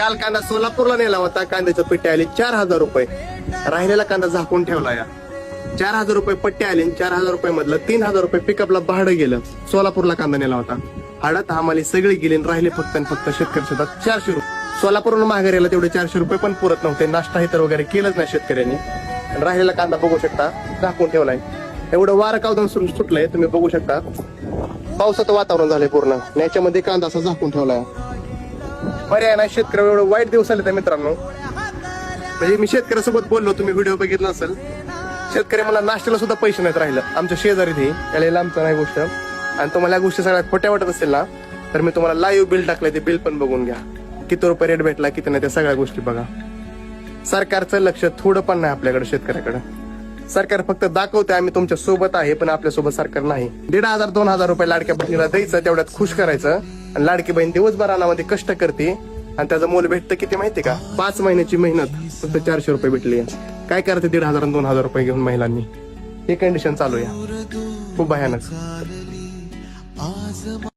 काल कांदा सोलापूरला नेला होता, कांद्याच्या पेटी आली 4,000 रुपये. राहिलेला कांदा झाकून ठेवला या. 4,000 रुपये पट्टी आली. 4,000 रुपये मधलं 3,000 रुपये पिकअपला भाडं गेलं. सोलापूरला कांदा नेला होता. हळद आम्हाला सगळी गेली. राहिले फक्त आणि फक्त शेतकरी सुद्धा 400 रुपये. सोलापूरहून माघारीला तेवढे 400 रुपये पण पुरत नव्हते. नाश्ता तर वगैरे केलंच नाही शेतकऱ्यांनी. राहिलेला कांदा बघू शकता झाकून ठेवलाय. एवढं वारं कावदान सुटलंय, तुम्ही बघू शकता. पावसाचं वातावरण झालंय पूर्ण. याच्यामध्ये कांदा असा झाकून ठेवलाय. पर्याय नाही, शेतकरी एवढं वाईट दिवस आले त्या मित्रांनो. म्हणजे मी शेतकऱ्यासोबत बोललो, तुम्ही व्हिडिओ बघितला असेल. शेतकरी मला नाश्त्याला सुद्धा पैसे नाहीत राहिलं. आमच्या शेजारी ते त्याला लांबचं नाही गोष्ट. आणि तुम्हाला या गोष्टी सगळ्यात खोट्या वाटत असेल ना, तर मी तुम्हाला लाईव्ह बिल टाकलंय. ते बिल पण बघून घ्या. किती रुपये रेट भेटला, किती नाही, त्या सगळ्या गोष्टी बघा. सरकारचं लक्ष थोडं पण नाही आपल्याकडे शेतकऱ्याकडे. सरकार फक्त दाखवते आम्ही तुमच्या सोबत आहे, पण आपल्यासोबत सरकार नाही. 1,500-2,000 रुपये लाडक्या बहिणीला द्यायचं, तेवढ्यात खुश करायचं. आणि लाडकी बहीण दिवसभर रानामध्ये कष्ट करते आणि त्याचं मोल भेटतं किती माहिती का? 5 महिन्याची मेहनत फक्त 400 रुपये भेटली. काय करते 1,500-2,000 रुपये घेऊन महिलांनी? हे कंडिशन चालू आहे खूप भयानक.